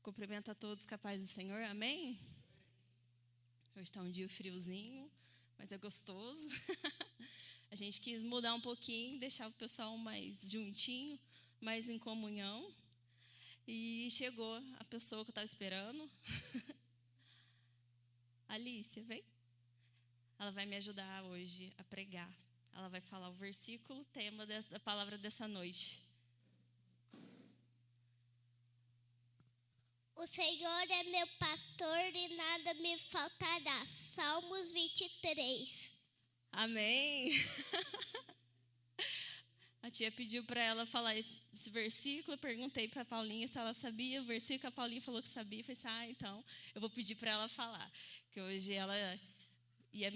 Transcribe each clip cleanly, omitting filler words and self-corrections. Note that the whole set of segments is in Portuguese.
Cumprimento a todos com a paz do Senhor, amém? Hoje está um dia friozinho, mas é gostoso. A gente quis mudar um pouquinho, deixar o pessoal mais juntinho, mais em comunhão. E chegou a pessoa que eu estava esperando. Alicia, vem. Ela vai me ajudar hoje a pregar. Ela vai falar o versículo, tema da palavra dessa noite. O Senhor é meu pastor e nada me faltará. Salmos 23. Amém. A tia pediu para ela falar esse versículo. Eu perguntei para a Paulinha se ela sabia o versículo. A Paulinha falou que sabia. Eu falei assim, então eu vou pedir para ela falar. Que hoje ela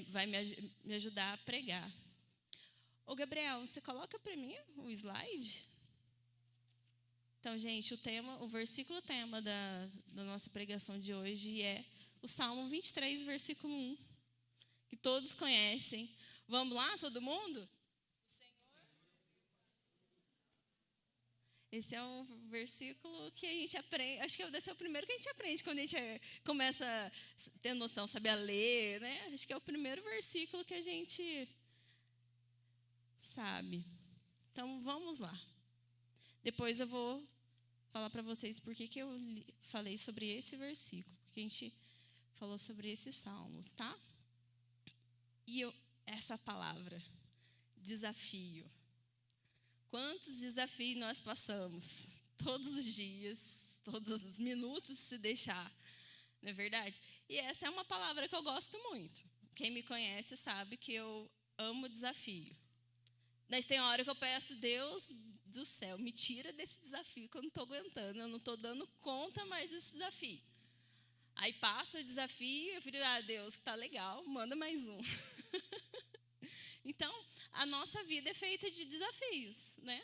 vai me ajudar a pregar. Ô Gabriel, você coloca para mim o slide? Então, gente, o versículo tema da nossa pregação de hoje é o Salmo 23, versículo 1, que todos conhecem. Vamos lá, todo mundo? Esse é um versículo que a gente aprende, acho que esse é o primeiro que a gente aprende quando a gente começa a ter noção, saber ler, né? Acho que é o primeiro versículo que a gente sabe. Então, vamos lá. Depois eu vou falar para vocês por que eu falei sobre esse versículo, porque a gente falou sobre esses salmos, tá? E essa palavra, desafio. Quantos desafios nós passamos? Todos os dias, todos os minutos, se deixar. Não é verdade? E essa é uma palavra que eu gosto muito. Quem me conhece sabe que eu amo desafio. Mas tem hora que eu peço, Deus do céu, me tira desse desafio que eu não estou aguentando, eu não estou dando conta mais desse desafio. Aí passa o desafio, eu fico, Deus, está legal, manda mais um. Então, a nossa vida é feita de desafios, né?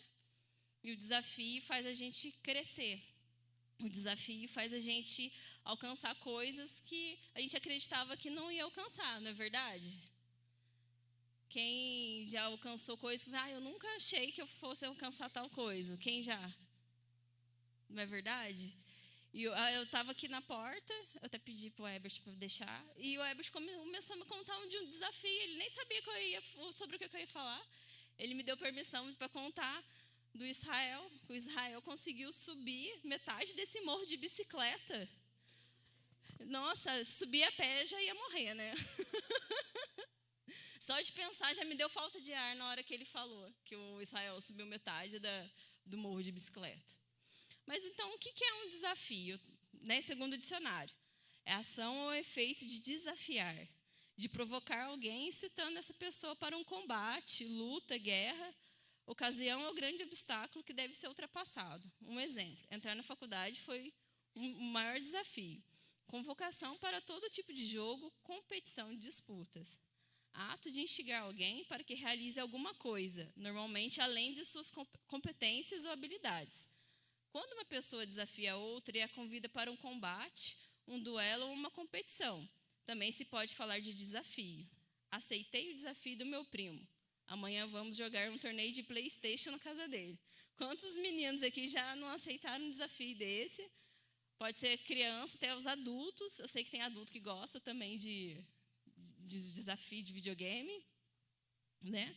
E o desafio faz a gente crescer. O desafio faz a gente alcançar coisas que a gente acreditava que não ia alcançar, não é verdade? Quem já alcançou coisas, eu nunca achei que eu fosse alcançar tal coisa. Quem já? Não é verdade? E eu estava aqui na porta, eu até pedi para o Ebert para deixar, e o Ebert começou a me contar de um desafio, ele nem sabia sobre o que eu ia falar. Ele me deu permissão para contar do Israel, que o Israel conseguiu subir metade desse morro de bicicleta. Nossa, subir a pé já ia morrer, né? Só de pensar já me deu falta de ar na hora que ele falou que o Israel subiu metade do morro de bicicleta. Mas então, o que é um desafio? Né? Segundo o dicionário, é ação ou efeito de desafiar, de provocar alguém incitando essa pessoa para um combate, luta, guerra. Ocasião é o grande obstáculo que deve ser ultrapassado. Um exemplo, entrar na faculdade foi o maior desafio. Convocação para todo tipo de jogo, competição e disputas. Ato de instigar alguém para que realize alguma coisa, normalmente além de suas competências ou habilidades. Quando uma pessoa desafia outra e a convida para um combate, um duelo ou uma competição, também se pode falar de desafio. Aceitei o desafio do meu primo. Amanhã vamos jogar um torneio de PlayStation na casa dele. Quantos meninos aqui já não aceitaram um desafio desse? Pode ser criança até os adultos. Eu sei que tem adulto que gosta também de desafio de videogame, né?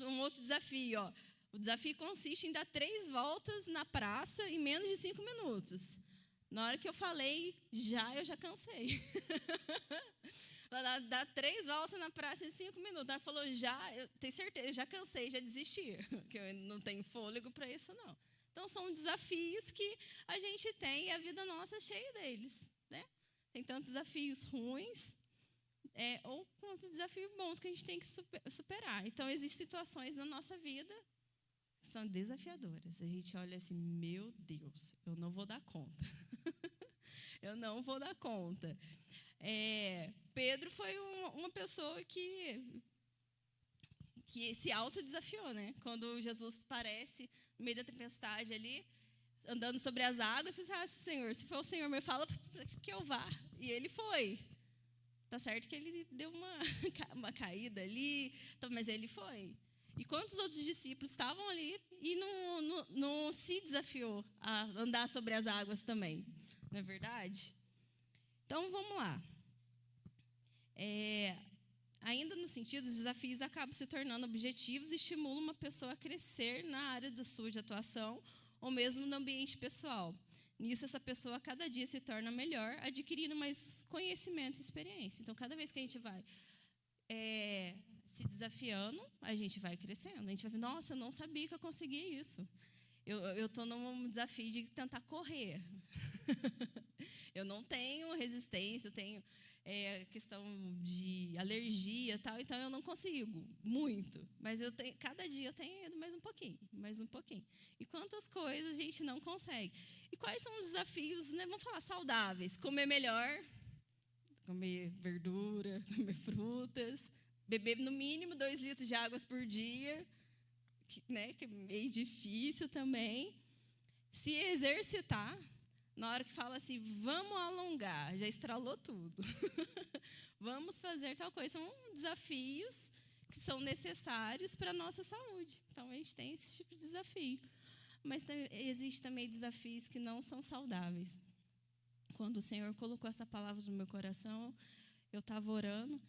Um outro desafio, ó. O desafio consiste em dar 3 voltas na praça em menos de 5 minutos. Na hora que eu falei, eu já cansei. Dar 3 voltas na praça em 5 minutos. Ela falou, eu tenho certeza, eu já cansei, já desisti, que eu não tenho fôlego para isso, não. Então, são desafios que a gente tem e a vida nossa é cheia deles, né? Tem tantos desafios ruins, ou quantos desafios bons que a gente tem que superar. Então, existem situações na nossa vida que são desafiadoras. A gente olha assim, meu Deus, eu não vou dar conta. Eu não vou dar conta. Pedro foi uma pessoa que se autodesafiou, né? Quando Jesus aparece no meio da tempestade ali, andando sobre as águas, ele disse, Senhor, se for o Senhor, me fala para que eu vá. E ele foi. Tá certo que ele deu uma caída ali, mas ele foi. E quantos outros discípulos estavam ali e não se desafiou a andar sobre as águas também? não é verdade? Então, vamos lá. Ainda no sentido, os desafios acabam se tornando objetivos e estimulam uma pessoa a crescer na área da sua de atuação ou mesmo no ambiente pessoal. Nisso, essa pessoa, a cada dia, se torna melhor, adquirindo mais conhecimento e experiência. Então, cada vez que a gente vai se desafiando, a gente vai crescendo. A gente vai ver, nossa, eu não sabia que eu conseguia isso. Eu estou num desafio de tentar correr. Eu não tenho resistência, eu tenho questão de alergia e tal, então eu não consigo muito. Mas cada dia eu tenho ido mais um pouquinho, mais um pouquinho. E quantas coisas a gente não consegue. E quais são os desafios, né? Vamos falar saudáveis. Comer melhor, comer verdura, comer frutas, beber no mínimo 2 litros de água por dia, que é meio difícil também. Se exercitar, na hora que fala assim, vamos alongar, já estralou tudo. Vamos fazer tal coisa. São desafios que são necessários para a nossa saúde. Então, a gente tem esse tipo de desafio. Mas existe também desafios que não são saudáveis. Quando o Senhor colocou essa palavra no meu coração, eu estava orando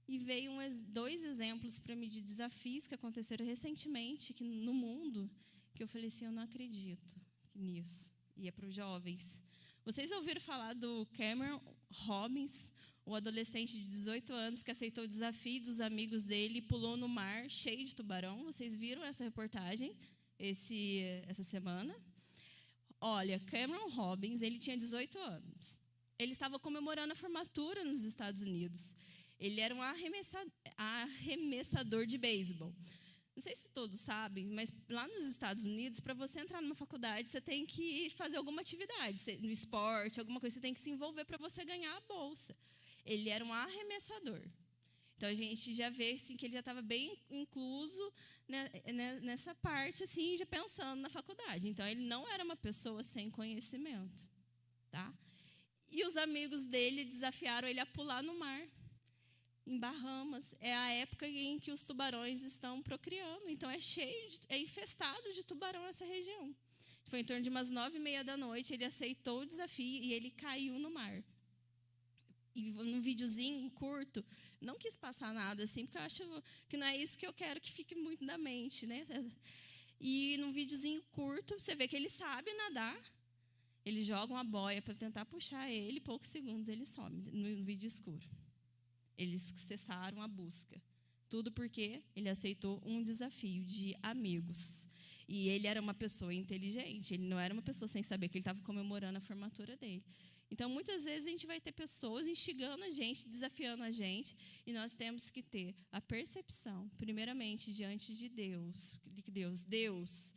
e veio 2 exemplos para mim de desafios que aconteceram recentemente no mundo, que eu falei assim, eu não acredito nisso. E é para os jovens. Vocês ouviram falar do Cameron Robbins, o adolescente de 18 anos que aceitou o desafio dos amigos dele e pulou no mar cheio de tubarão? Vocês viram essa reportagem essa semana? Olha, Cameron Robbins, ele tinha 18 anos. Ele estava comemorando a formatura nos Estados Unidos. Ele era um arremessador de beisebol. Não sei se todos sabem, mas lá nos Estados Unidos, para você entrar numa faculdade, você tem que fazer alguma atividade, no esporte, alguma coisa, você tem que se envolver para você ganhar a bolsa. Ele era um arremessador. Então, a gente já vê assim, que ele já estava bem incluso, né, nessa parte, assim, já pensando na faculdade. Então, ele não era uma pessoa sem conhecimento. Tá? E os amigos dele desafiaram ele a pular no mar. Em Bahamas, é a época em que os tubarões estão procriando. Então, é infestado de tubarão essa região. Foi em torno de umas 9h30 da noite, ele aceitou o desafio e ele caiu no mar. E num videozinho curto, não quis passar nada assim, porque eu acho que não é isso que eu quero que fique muito na mente, né? E num videozinho curto, você vê que ele sabe nadar. Ele joga uma boia para tentar puxar ele, poucos segundos ele some no vídeo escuro. Eles cessaram a busca. Tudo porque ele aceitou um desafio de amigos. E ele era uma pessoa inteligente. Ele não era uma pessoa sem saber que ele estava comemorando a formatura dele. Então, muitas vezes, a gente vai ter pessoas instigando a gente, desafiando a gente. E nós temos que ter a percepção, primeiramente, diante de Deus. Deus,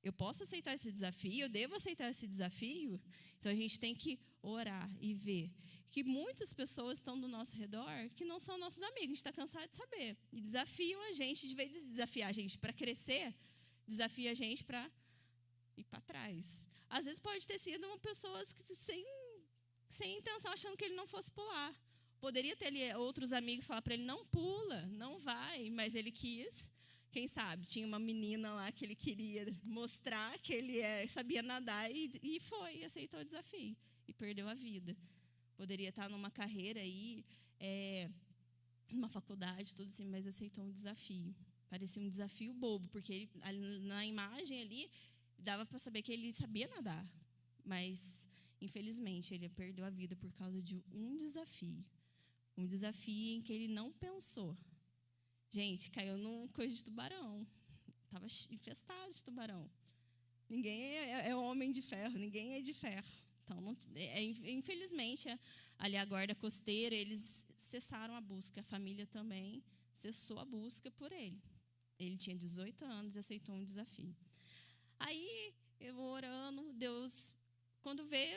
eu posso aceitar esse desafio? Eu devo aceitar esse desafio? Então, a gente tem que orar e ver que muitas pessoas estão do nosso redor que não são nossos amigos. A gente está cansado de saber. E desafiam a gente, de vez de desafiar a gente para crescer, desafia a gente para ir para trás. Às vezes pode ter sido uma pessoa sem intenção, achando que ele não fosse pular. Poderia ter ali outros amigos falar para ele, não pula, não vai, mas ele quis. Quem sabe, tinha uma menina lá que ele queria mostrar que ele sabia nadar e foi, e aceitou o desafio. E perdeu a vida. Poderia estar numa carreira aí, numa faculdade, tudo assim, mas aceitou um desafio. Parecia um desafio bobo, porque na imagem ali, dava para saber que ele sabia nadar. Mas, infelizmente, ele perdeu a vida por causa de um desafio. Um desafio em que ele não pensou. Gente, caiu num coisa de tubarão. Estava infestado de tubarão. Ninguém é homem de ferro, ninguém é de ferro. Então, infelizmente, ali a guarda costeira, eles cessaram a busca. A família também cessou a busca por ele. Ele tinha 18 anos e aceitou um desafio. Aí, eu orando, Deus... Quando veio,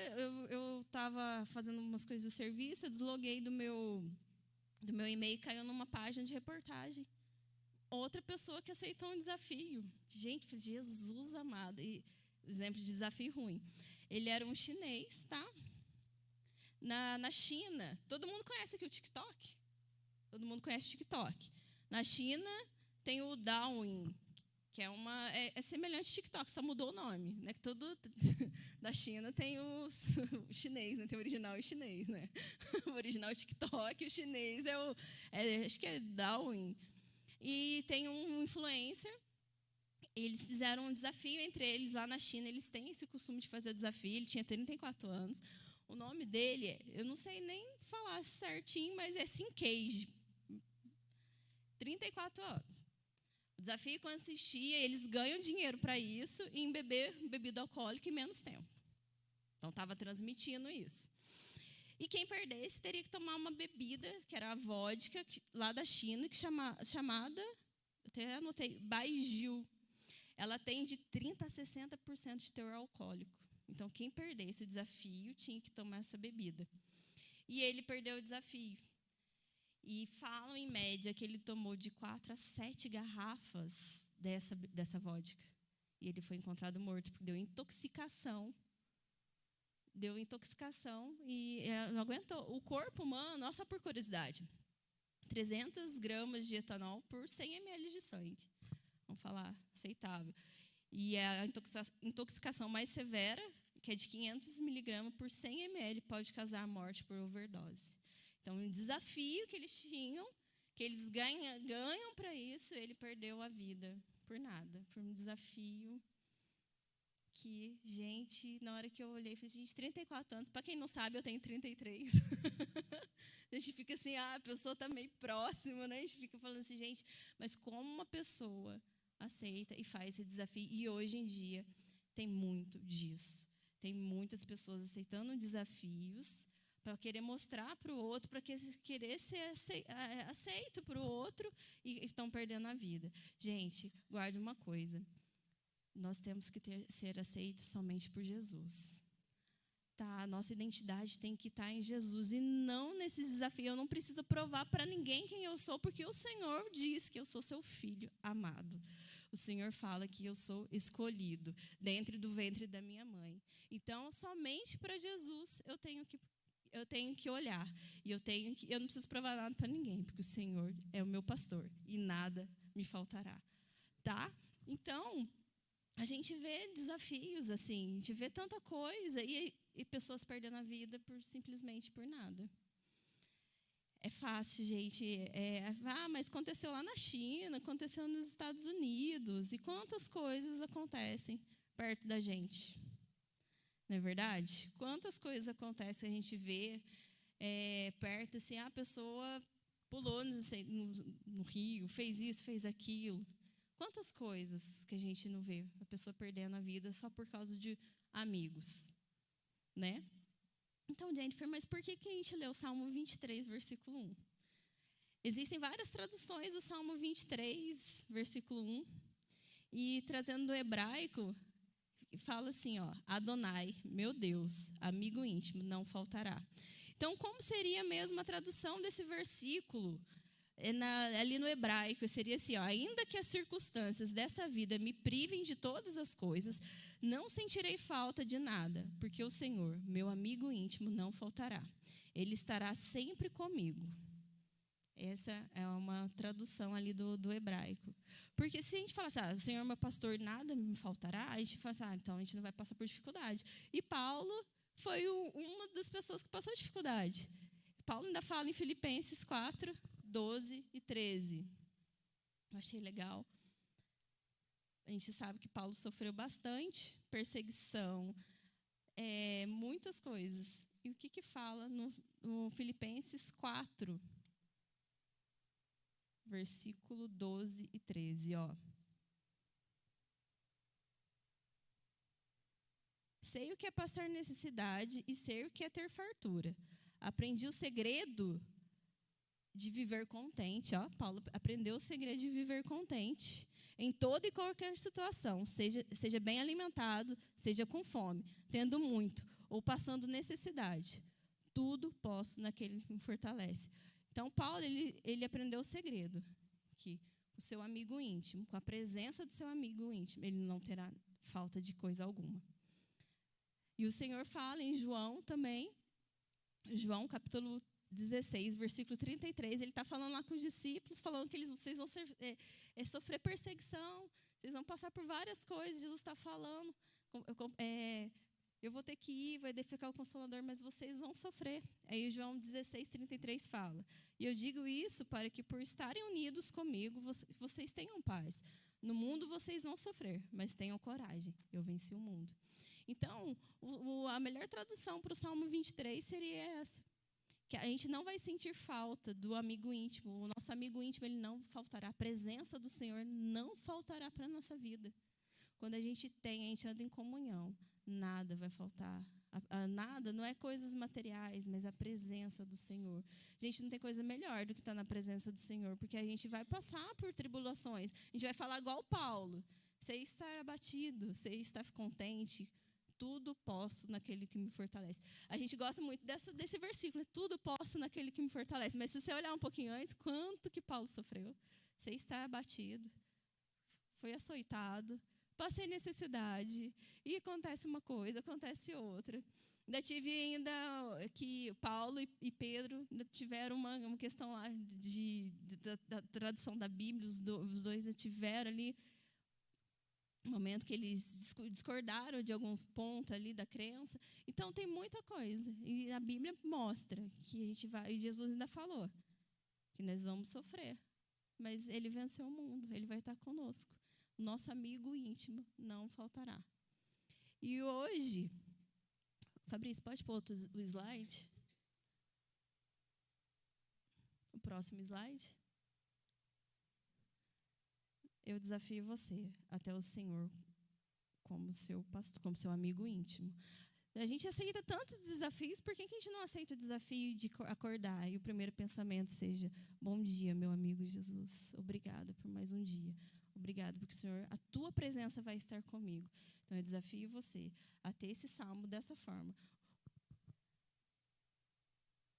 eu estava fazendo umas coisas do serviço, eu desloguei do meu e-mail e caiu numa página de reportagem. Outra pessoa que aceitou um desafio. Gente, Jesus amado. E exemplo de desafio ruim. Ele era um chinês, tá? Na China, todo mundo conhece aqui o TikTok? Todo mundo conhece o TikTok. Na China, tem o Douyin, que é semelhante ao TikTok, só mudou o nome, né? Que todo da China tem o chinês, né? Tem o original e o chinês, né? O original é o TikTok, o chinês acho que é Douyin. E tem um influencer. Eles fizeram um desafio entre eles lá na China. Eles têm esse costume de fazer o desafio. Ele tinha 34 anos. O nome dele, eu não sei nem falar certinho, mas é Sincage. 34 anos. O desafio consistia, eles ganham dinheiro para isso, em beber bebida alcoólica em menos tempo. Então, estava transmitindo isso. E quem perdesse teria que tomar uma bebida, que era a vodka, lá da China, chamada, eu até anotei, Baijiu. Ela tem de 30% a 60% de teor alcoólico. Então, quem perdesse o desafio tinha que tomar essa bebida. E ele perdeu o desafio. E falam, em média, que ele tomou de 4 a 7 garrafas dessa vodka. E ele foi encontrado morto, porque deu intoxicação. E não aguentou. O corpo humano, só por curiosidade, 300 gramas de etanol por 100 ml de sangue. Vamos falar, aceitável. E a intoxicação mais severa, que é de 500 miligramas por 100 ml, pode causar morte por overdose. Então, um desafio que eles tinham, que eles ganham para isso, ele perdeu a vida por nada, por um desafio que, gente, na hora que eu olhei, eu falei, gente, 34 anos, para quem não sabe, eu tenho 33. A gente fica assim, a pessoa está meio próxima, né? A gente fica falando assim, gente, mas como uma pessoa aceita e faz esse desafio? E hoje em dia tem muito disso. Tem muitas pessoas aceitando desafios para querer mostrar para o outro, para querer ser aceito para o outro e estão perdendo a vida. Gente, guarde uma coisa. Nós temos que ser aceitos somente por Jesus. Tá? A nossa identidade tem que estar em Jesus e não nesses desafios. Eu não preciso provar para ninguém quem eu sou, porque o Senhor diz que eu sou seu filho amado. O Senhor fala que eu sou escolhido dentro do ventre da minha mãe. Então, somente para Jesus eu tenho que olhar. E eu não preciso provar nada para ninguém, porque o Senhor é o meu pastor e nada me faltará. Tá? Então, a gente vê desafios assim, a gente vê tanta coisa e pessoas perdendo a vida simplesmente por nada. É fácil, gente. Mas aconteceu lá na China, aconteceu nos Estados Unidos. E quantas coisas acontecem perto da gente? Não é verdade? Quantas coisas acontecem, a gente vê perto, assim, a pessoa pulou no rio, fez isso, fez aquilo. Quantas coisas que a gente não vê, a pessoa perdendo a vida só por causa de amigos, né? Então, Jennifer, mas por que a gente lê o Salmo 23, versículo 1? Existem várias traduções do Salmo 23, versículo 1. E trazendo do hebraico, fala assim, Adonai, meu Deus, amigo íntimo, não faltará. Então, como seria mesmo a tradução desse versículo? Ali no hebraico, seria assim, ainda que as circunstâncias dessa vida me privem de todas as coisas, não sentirei falta de nada, porque o Senhor, meu amigo íntimo, não faltará. Ele estará sempre comigo. Essa é uma tradução ali do hebraico. Porque se a gente falar assim, o Senhor, meu pastor, nada me faltará, a gente fala assim, então a gente não vai passar por dificuldade. E Paulo foi uma das pessoas que passou dificuldade. Paulo ainda fala em Filipenses 4, 12 e 13. Eu achei legal. A gente sabe que Paulo sofreu bastante perseguição, muitas coisas. E o que fala no Filipenses 4, versículo 12 e 13, Sei o que é passar necessidade e sei o que é ter fartura. Aprendi o segredo de viver contente, Paulo aprendeu o segredo de viver contente em toda e qualquer situação, seja bem alimentado, seja com fome, tendo muito ou passando necessidade. Tudo posso naquele que me fortalece. Então, Paulo, ele aprendeu o segredo, que o seu amigo íntimo, com a presença do seu amigo íntimo, ele não terá falta de coisa alguma. E o Senhor fala em João também, João capítulo 16, versículo 33, ele está falando lá com os discípulos, falando que vocês vão sofrer perseguição, Vocês vão passar por várias coisas. Jesus está falando. Eu vou ter que ir, vai ficar o Consolador, mas vocês vão sofrer. Aí João 16:33 fala: e eu digo isso para que, por estarem unidos comigo, vocês tenham paz. No mundo vocês vão sofrer, mas tenham coragem. Eu venci o mundo. Então, a melhor tradução para o Salmo 23 seria essa. Que a gente não vai sentir falta do amigo íntimo. O nosso amigo íntimo, ele não faltará. A presença do Senhor não faltará para a nossa vida. Quando a gente anda em comunhão, nada vai faltar. Nada não é coisas materiais, mas a presença do Senhor. Gente, não tem coisa melhor do que estar na presença do Senhor, porque a gente vai passar por tribulações. A gente vai falar igual Paulo. Sei estar abatido, sei estar contente. Tudo posso naquele que me fortalece. A gente gosta muito desse versículo. Tudo posso naquele que me fortalece. Mas se você olhar um pouquinho antes, quanto que Paulo sofreu? Sei estar abatido. Foi açoitado. Passei necessidade, e acontece uma coisa, acontece outra. Ainda tive que Paulo e Pedro tiveram uma questão lá da tradução da Bíblia, os dois tiveram ali um momento que eles discordaram de algum ponto ali da crença. Então tem muita coisa, e a Bíblia mostra que a gente vai, e Jesus ainda falou que nós vamos sofrer, mas ele venceu o mundo, ele vai estar conosco. Nosso amigo íntimo não faltará. E hoje, Fabrício, pode pôr o slide? O próximo slide. Eu desafio você até o Senhor como seu pastor, como seu amigo íntimo. A gente aceita tantos desafios, por que a gente não aceita o desafio de acordar e o primeiro pensamento seja: bom dia, meu amigo Jesus, obrigada por mais um dia. Obrigado, porque, Senhor, a tua presença vai estar comigo. Então, eu desafio você a ter esse salmo dessa forma.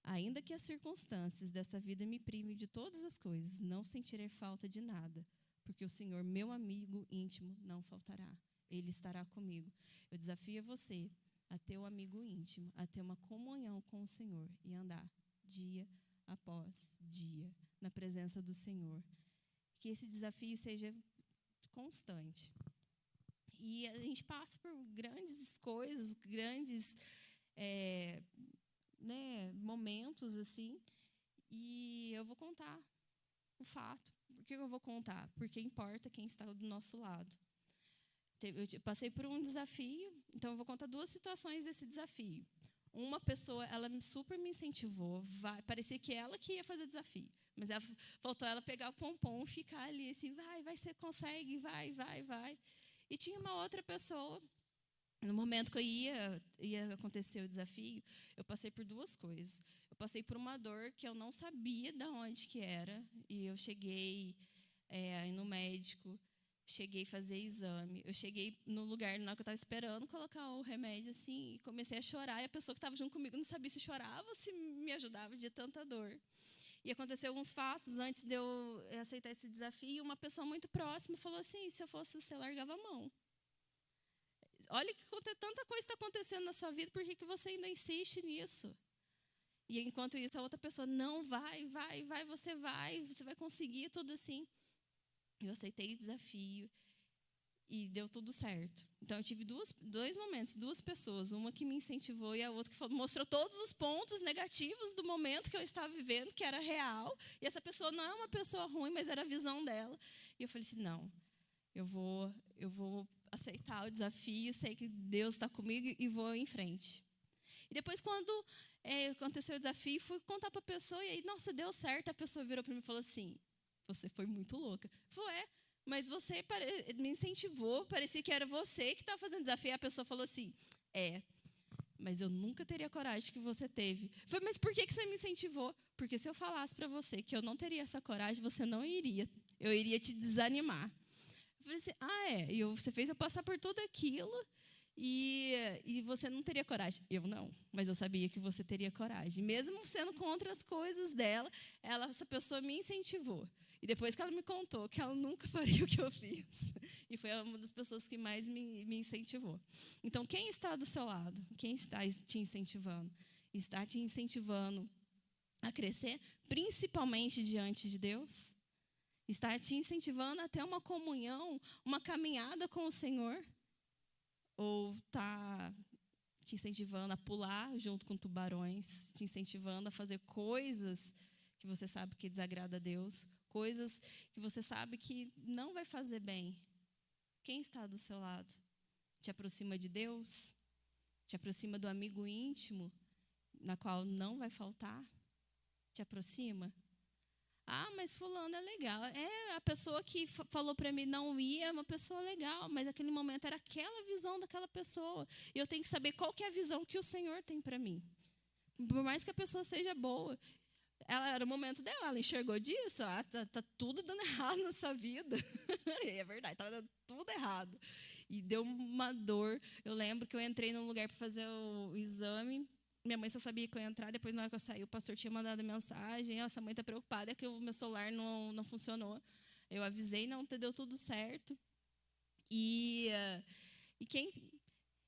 Ainda que as circunstâncias dessa vida me privem de todas as coisas, não sentirei falta de nada, porque o Senhor, meu amigo íntimo, não faltará. Ele estará comigo. Eu desafio você a ter um amigo íntimo, a ter uma comunhão com o Senhor e andar dia após dia na presença do Senhor. Que esse desafio seja constante. E a gente passa por grandes coisas, grandes momentos assim. E eu vou contar o fato. Por que eu vou contar? Porque importa quem está do nosso lado. Eu passei por um desafio, então eu vou contar 2 situações desse desafio. Uma pessoa, ela super me incentivou, parecia que ela que ia fazer o desafio. Mas faltou ela pegar o pompom, ficar ali assim, vai, você consegue, vai. E tinha uma outra pessoa, no momento que eu ia acontecer o desafio, eu passei por 2 coisas. Eu passei por uma dor que eu não sabia de onde que era, e eu cheguei no médico, cheguei a fazer exame, eu cheguei no lugar na hora que eu estava esperando colocar o remédio assim, e comecei a chorar, e a pessoa que estava junto comigo não sabia se chorava ou se me ajudava de tanta dor. E aconteceu alguns fatos antes de eu aceitar esse desafio. Uma pessoa muito próxima falou assim: se eu fosse você, largava a mão. Olha que tanta coisa está acontecendo na sua vida, por que você ainda insiste nisso? E enquanto isso, a outra pessoa: não, vai, você vai conseguir, tudo assim. Eu aceitei o desafio e deu tudo certo. Então, eu tive 2 momentos, 2 pessoas. Uma que me incentivou e a outra que mostrou todos os pontos negativos do momento que eu estava vivendo, que era real. E essa pessoa não é uma pessoa ruim, mas era a visão dela. E eu falei assim: não, eu vou aceitar o desafio, sei que Deus está comigo e vou em frente. E depois, quando aconteceu o desafio, fui contar para a pessoa e aí, nossa, deu certo. A pessoa virou para mim e falou assim: você foi muito louca. Eu falei: mas você me incentivou, parecia que era você que estava fazendo desafio. E a pessoa falou assim: mas eu nunca teria a coragem que você teve. Eu falei: mas por que você me incentivou? Porque se eu falasse para você que eu não teria essa coragem, você não iria. Eu iria te desanimar. Eu falei assim: e você fez eu passar por tudo aquilo e você não teria coragem. Eu não, mas eu sabia que você teria coragem. Mesmo sendo contra as coisas dela, essa pessoa me incentivou. E depois que ela me contou que ela nunca faria o que eu fiz. E foi uma das pessoas que mais me incentivou. Então, quem está do seu lado? Quem está te incentivando? Está te incentivando a crescer, principalmente diante de Deus? Está te incentivando a ter uma comunhão, uma caminhada com o Senhor? Ou está te incentivando a pular junto com tubarões, te incentivando a fazer coisas que você sabe que desagrada a Deus, coisas que você sabe que não vai fazer bem? Quem está do seu lado? Te aproxima de Deus? Te aproxima do amigo íntimo, na qual não vai faltar? Te aproxima? Ah, mas fulano é legal. A pessoa que falou para mim não ia é uma pessoa legal, mas naquele momento era aquela visão daquela pessoa. E eu tenho que saber qual que é a visão que o Senhor tem para mim. Por mais que a pessoa seja boa, era o momento dela, ela enxergou disso. Tá tudo dando errado na sua vida. É verdade, estava dando tudo errado. E deu uma dor. Eu lembro que eu entrei num lugar para fazer o exame. Minha mãe só sabia que eu ia entrar. Depois, na hora que eu saí, o pastor tinha mandado mensagem. Nossa, a mãe está preocupada que o meu celular não funcionou. Eu avisei, não, deu tudo certo. E quem...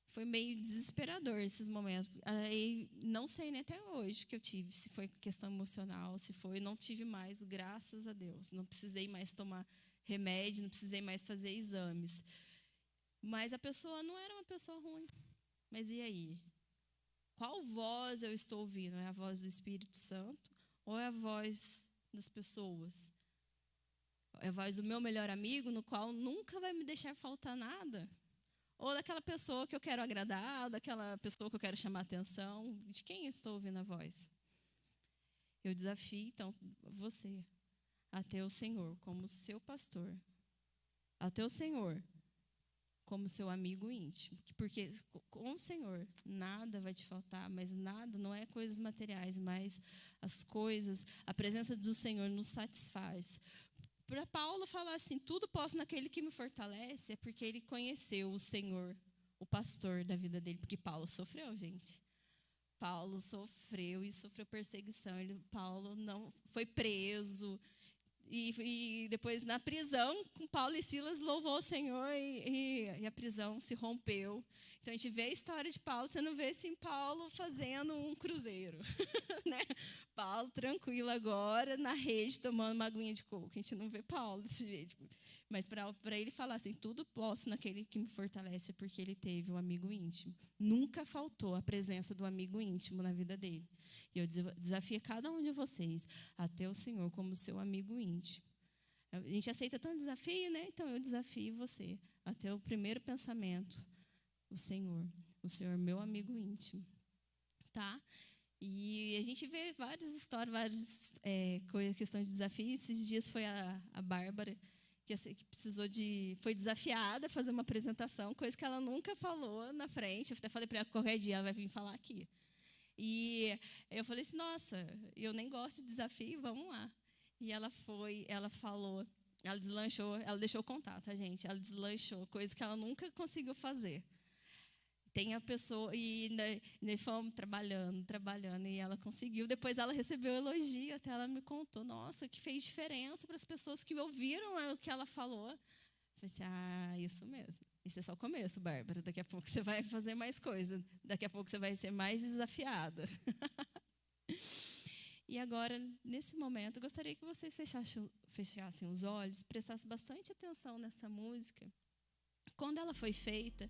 Foi meio desesperador esses momentos. Aí, não sei nem até hoje que eu tive, se foi questão emocional, se foi. Não tive mais, graças a Deus. Não precisei mais tomar remédio, não precisei mais fazer exames. Mas a pessoa não era uma pessoa ruim. Mas e aí? Qual voz eu estou ouvindo? É a voz do Espírito Santo ou é a voz das pessoas? É a voz do meu melhor amigo, no qual nunca vai me deixar faltar nada? Ou daquela pessoa que eu quero agradar, daquela pessoa que eu quero chamar atenção? De quem eu estou ouvindo a voz? Eu desafio, então, você a ter o Senhor como seu pastor, a ter o Senhor como seu amigo íntimo. Porque com o Senhor nada vai te faltar, mas nada, não é coisas materiais, mas as coisas, a presença do Senhor nos satisfaz. Para Paulo falar assim, tudo posso naquele que me fortalece, é porque ele conheceu o Senhor, o pastor da vida dele. Porque Paulo sofreu, gente. Paulo sofreu e sofreu perseguição. Paulo não foi preso. E depois, na prisão, com Paulo e Silas, louvou o Senhor e a prisão se rompeu. Então, a gente vê a história de Paulo, você não vê assim, Paulo fazendo um cruzeiro. Né? Paulo tranquilo agora, na rede, tomando uma aguinha de coco. A gente não vê Paulo desse jeito. Mas para ele falar assim, tudo posso naquele que me fortalece, é porque ele teve um amigo íntimo. Nunca faltou a presença do amigo íntimo na vida dele. E eu desafio cada um de vocês a ter o Senhor como seu amigo íntimo. A gente aceita tanto desafio, né? Então eu desafio você a ter o primeiro pensamento, o Senhor meu amigo íntimo. Tá? E a gente vê várias histórias, várias questões de desafio. Esses dias foi a Bárbara, que foi desafiada a fazer uma apresentação, coisa que ela nunca falou na frente. Eu até falei para ela, qualquer dia ela vai vir falar aqui. E eu falei assim, nossa, eu nem gosto de desafio, vamos lá. E ela falou, ela deslanchou, ela deixou eu contar, tá, gente? Ela deslanchou, coisa que ela nunca conseguiu fazer. Tem a pessoa, e fomos trabalhando, e ela conseguiu. Depois ela recebeu elogio, até ela me contou, nossa, que fez diferença para as pessoas que ouviram o que ela falou. Eu falei assim, isso mesmo. Isso é só o começo, Bárbara. Daqui a pouco você vai fazer mais coisa. Daqui a pouco você vai ser mais desafiada. E agora, nesse momento, eu gostaria que vocês fechassem os olhos, prestassem bastante atenção nessa música. Quando ela foi feita,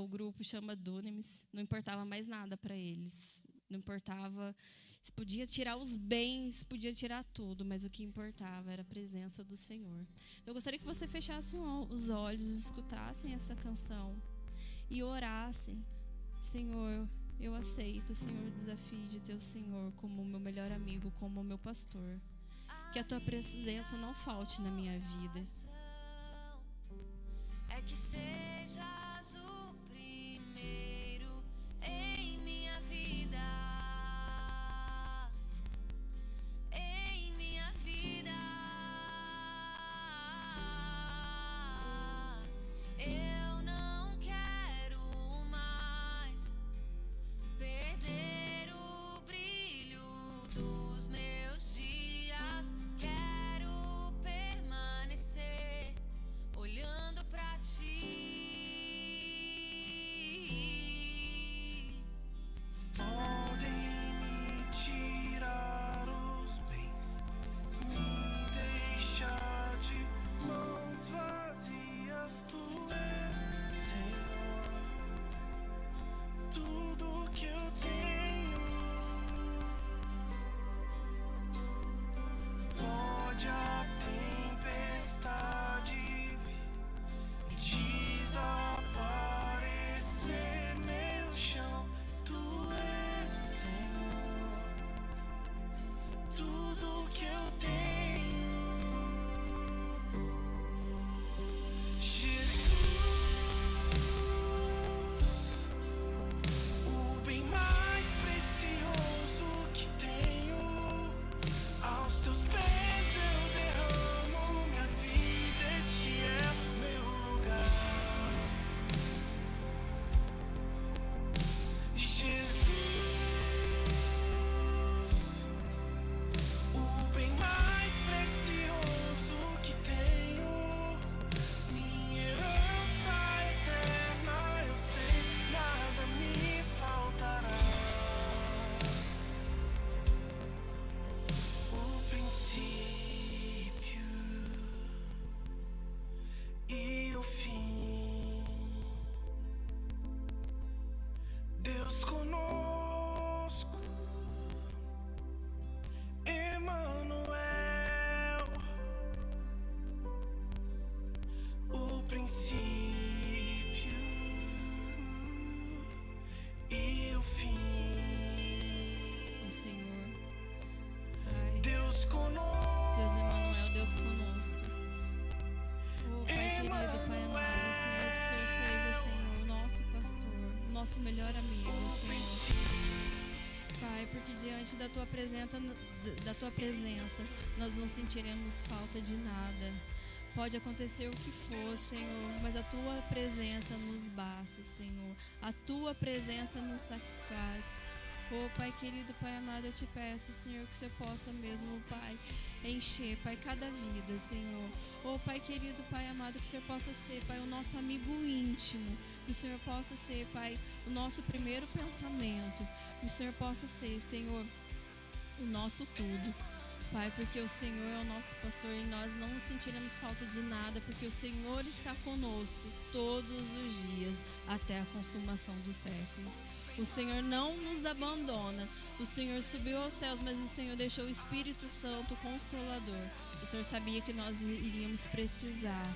o grupo chama Dunamis, não importava mais nada para eles. Não importava, se podia tirar os bens, podia tirar tudo, mas o que importava era a presença do Senhor. Eu gostaria que você fechasse os olhos, escutassem essa canção e orassem. Senhor, eu aceito, Senhor, o desafio de ter o Senhor como o meu melhor amigo, como o meu pastor. Que a tua presença não falte na minha vida. É que sejas o primeiro em minha vida, em minha vida. Eu não quero mais perder o brilho dos meus dias. Quero permanecer olhando pra ti. Emanuel, o princípio e o fim. O Senhor, Pai, Deus conosco. Deus Emanuel, Deus conosco. Pai querido, Pai amado, Senhor, que o Senhor seja, Senhor, o nosso pastor, o nosso melhor amigo, Senhor. Pai, porque diante da tua presença, nós não sentiremos falta de nada. Pode acontecer o que for, Senhor, mas a tua presença nos basta, Senhor. A tua presença nos satisfaz. Pai querido, Pai amado, eu te peço, Senhor, que o Senhor possa mesmo, Pai, encher, Pai, cada vida, Senhor. Pai querido, Pai amado, que o Senhor possa ser, Pai, o nosso amigo íntimo. Que o Senhor possa ser, Pai, o nosso primeiro pensamento. Que o Senhor possa ser, Senhor, o nosso tudo. Pai, porque o Senhor é o nosso pastor e nós não sentiremos falta de nada, porque o Senhor está conosco todos os dias até a consumação dos séculos. O Senhor não nos abandona. O Senhor subiu aos céus, mas o Senhor deixou o Espírito Santo Consolador. O Senhor sabia que nós iríamos precisar.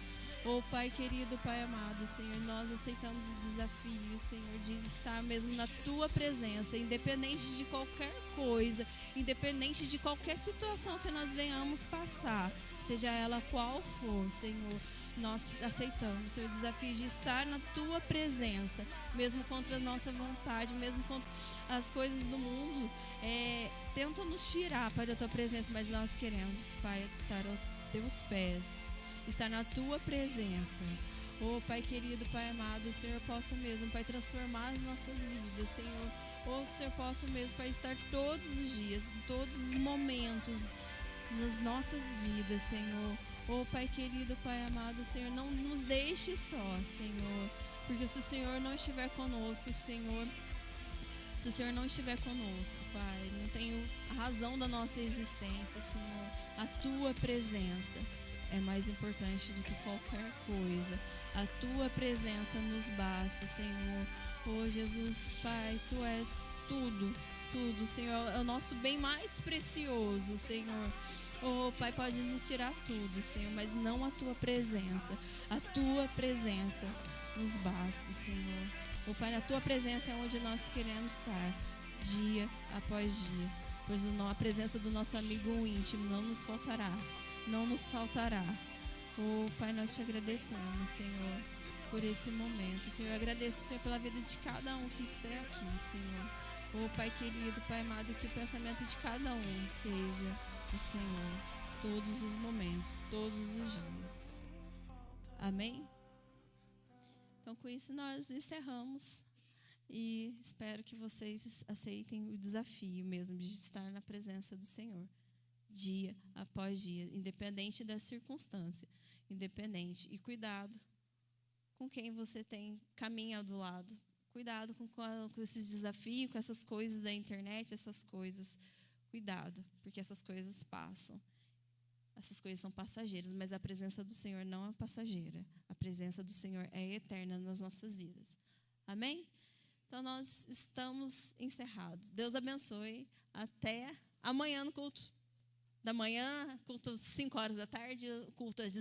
Pai querido, Pai amado, Senhor, nós aceitamos o desafio, Senhor, de estar mesmo na Tua presença, independente de qualquer coisa, independente de qualquer situação que nós venhamos passar, seja ela qual for, Senhor. Nós aceitamos, Senhor, o desafio de estar na Tua presença, mesmo contra a nossa vontade, mesmo contra as coisas do mundo, tentam nos tirar, Pai, da Tua presença, mas nós queremos, Pai, estar aos Teus pés, estar na Tua presença. Pai querido, Pai amado, o Senhor possa mesmo, Pai, transformar as nossas vidas, Senhor. Que o Senhor possa mesmo, Pai, estar todos os dias, em todos os momentos nas nossas vidas, Senhor. Pai querido, Pai amado, Senhor, não nos deixe só, Senhor, porque se o Senhor não estiver conosco, Senhor, se o Senhor não estiver conosco, Pai, não tem a razão da nossa existência, Senhor. A Tua presença é mais importante do que qualquer coisa. A Tua presença nos basta, Senhor. Jesus, Pai, Tu és tudo, tudo, Senhor, é o nosso bem mais precioso, Senhor. Pai, pode nos tirar tudo, Senhor, mas não a Tua presença. A Tua presença nos basta, Senhor. Pai, na Tua presença é onde nós queremos estar, dia após dia, pois a presença do nosso amigo íntimo não nos faltará, não nos faltará. Pai, nós Te agradecemos, Senhor, por esse momento. Senhor, eu agradeço, Senhor, pela vida de cada um que está aqui, Senhor. Pai querido, Pai amado, que o pensamento de cada um seja o Senhor, todos os momentos, todos os dias. Amém? Então, com isso, nós encerramos e espero que vocês aceitem o desafio mesmo de estar na presença do Senhor, dia após dia, independente da circunstância, independente. E cuidado com quem você caminha do lado. Cuidado com esses desafios, com essas coisas da internet, essas coisas. Cuidado, porque essas coisas passam. Essas coisas são passageiras, mas a presença do Senhor não é passageira. A presença do Senhor é eterna nas nossas vidas. Amém? Então, nós estamos encerrados. Deus abençoe. Até amanhã no culto da manhã, culto às 5 horas da tarde, culto às 19h.